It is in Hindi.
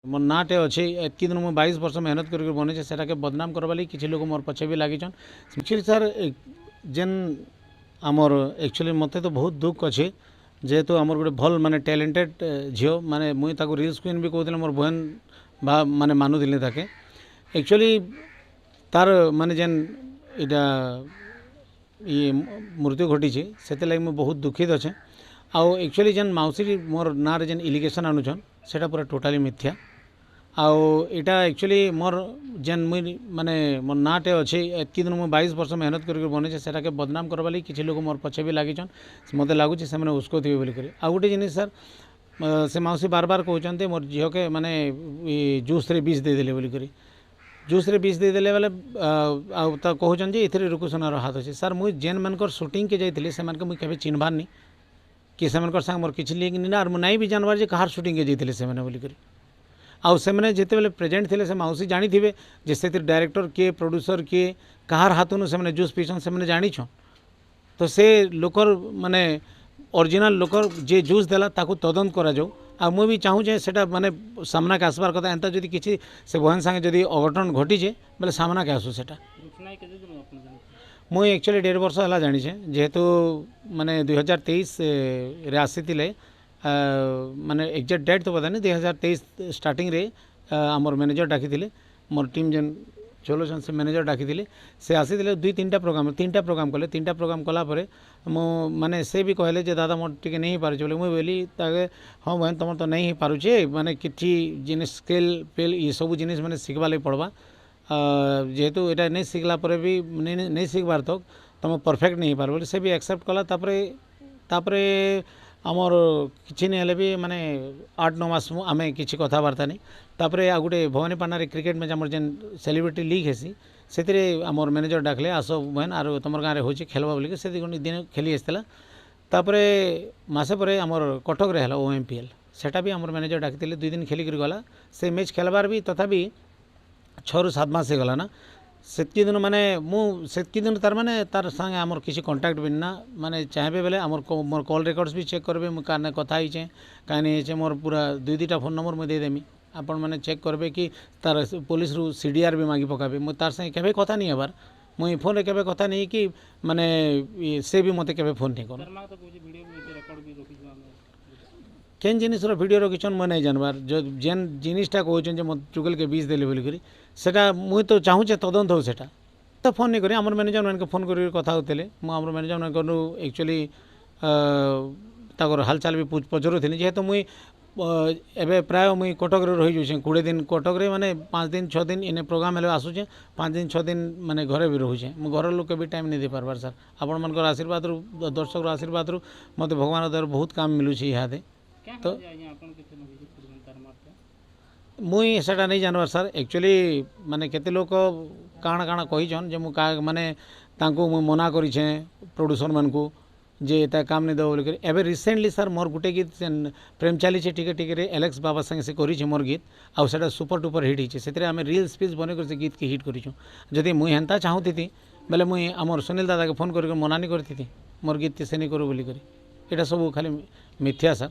मोर नाटे अच्छे एतकी दिन मुझे 22 वर्ष मेहनत करके बने से बदनाम करवा लगी किसी लोग मोर पछे भी लगिछन। एक्चुअली सर जेन आमर एक्चुअली मत तो बहुत दुख अच्छे जेहेतु आमर गोटे भल माने टैलेंटेड झील माने मुई ताको रील्स क्वीन भी कहते मोर बहन बा माने मानुली ताके एक्चुअली तार माने जेन इटा ये मृत्यु घटी से लगे मुझे बहुत दुखित अच्छे। आउ एक्चुअली जेन मौसी मोर ना जेन इलिगेशन आणुछन सेटा पूरा टोटाली मिथ्या। आउ इटा एक्चुअली मोर जेन मुई माने मोर नाटे अच्छे एतकी दिन मुझे 22 वर्ष मेहनत करके बने से बदनाम करवा लगी किसी लोग मोर पछे भी लगिछन। मत लगुच से उसको थे बोलिक आउ गोटे जिन सर से मौसी बार बार कहते मोर झील के माने जूस रे बीज देदेले बोलिक जूस रे बीज देदेले बेले कहते ये रुकुसनार हाथ अच्छे। सर मुझे जेन मानकर सुटिंग के जाइए से मुझे केवे चिन्हबार नहीं कि से मोर किसी लिंक नहीं ना नहीं भी जानवर जे कहार सुटिंग के जाइए से बोलिक आउ से जिते बेले प्रेजेंट थे से मौसी जानी थे जे डायरेक्टर किए प्रोड्यूसर किए कहार हाथों से जूस पीछन से जानीछन। तो से लोकर माने ओरिजिनल लोकर जे जूस देला ताकू तदंत करा जाऊ। आ मुझे भी चाहूँ सेटा माने सामना के आसबार कथा एंता जदि किसी से बहन संगे जदि अघटन घटीचे बेले सामना के आसू सेटा मुई एक्चुअली 1.5 वर्ष है जानी जेहेतु माने 2023 रे आसी माने एक्जाक्ट डेट तो पता नहीं 2023 स्टार्टिंग रे आमर मैनेजर डाकी मोर टीम जेन चलोन से मैनेजर डाकी से आसी 2-3टा प्रोग्राम 3टा प्रोग्राम कले 3टा प्रोग्राम कलापर मो माने से भी कहले जे दादा मोर टिके नहीं पारे बोले मुझे बोली ताके हाँ बहन तुम तो नहीं पारुचे माने किसी जिन स्केल पेल ये सब जिनिस माने शिखवा लगे पड़वा जेहेतु यहाँ नहीं शिखला भी नहीं शिखबार तक तुम परफेक्ट नहीं पार बोले से भी एक्सेप्ट कला तापरे आमर किसी नहीं भी माने 8-9 मास आम किसी कथबार्ता नहीं तापर आ गोटे भवानी पानारे क्रिकेट मैच आम जेन सेलिब्रिटी लीग हेसी से आमर मैनेजर डाकले आस बहन आर तुम गाँव में हो खेलवा बोलिक से दिन खेली आसला तापर मसे पर आमर कटक रे OMPL सेटा भी आमर मैनेजर डाकी 2 दिन खेलिक गला से मैच खेलबार भी तथापि 6-7 मास गला ना सेतकी दिन माने सेतकी दिन तार माने तार संगे आमर किसी कांटेक्ट भी ना माने चाहे बेले आमर मोर कॉल रिकॉर्ड्स भी चेक करेंगे मुझे कार कथा ही कहीं नहीं मोर पूरा 2-2टा फोन नंबर मुझे देदेमी आपण मैंने चेक करेंगे कि तार पुलिस रु CDR भी मांगी पकाबे मुझे तार संगे केवे कथा नहीं हबार मुई फोन रे केवे कथा नहीं कि माने से भी मते केवे फोन नहीं कर केन जिनिसर वीडियो रखिछन मैं नहीं जानबार जो जेन जिनिसटा कहछन मत चुगल के बीज देले बोलिक सेटा मुई तो चाहूँ तदंत हो सेटा तो फोन नहीं करी आमर मैनेजर मैंने फोन कर कथा होते मुझे मैनेजर मैंने एक्चुअली ताकर हालचाल भी पचरुनी जेहेतु मुई एवं प्राय मुई कटक रही जाऊँ 20 दिन कटक रे माने 5 दिन 6 दिन इन्हें प्रोग्राम हेल्ले आसूचे 5 दिन 6 दिन माने घरे भी रोचे मो घर लोक भी टाइम नहीं दे पार्बार सर आपण मन आशीर्वाद दर्शक आशीर्वाद मत भगवान द्वारा बहुत काम मिलूँ इहादे तो मुई सेटा नहीं जानवर सर एक्चुअली माने केते लोग काण काण कहीछन जे मु माने तांको मु मना करिछे प्रोड्यूसर मान को जे एता काम नहीं दो बोलिक एबे रिसेंटली सर मोर गुटे गीत प्रेम चली टिके टिके रे एलेक्स बाबा संगे से करिछे मोर गीत आउ सेटा सुपर डुपर हिट हिचे सेतरे आमे रील्स पीस बने कर से गीत के हिट करिछु जदि मुई हेंता चाहूती बेले मुई आमर सुनील दादा के फोन करके मनानी करती मोर गीत से नहीं करू बोली करी एटा सब खाली मिथ्या सर।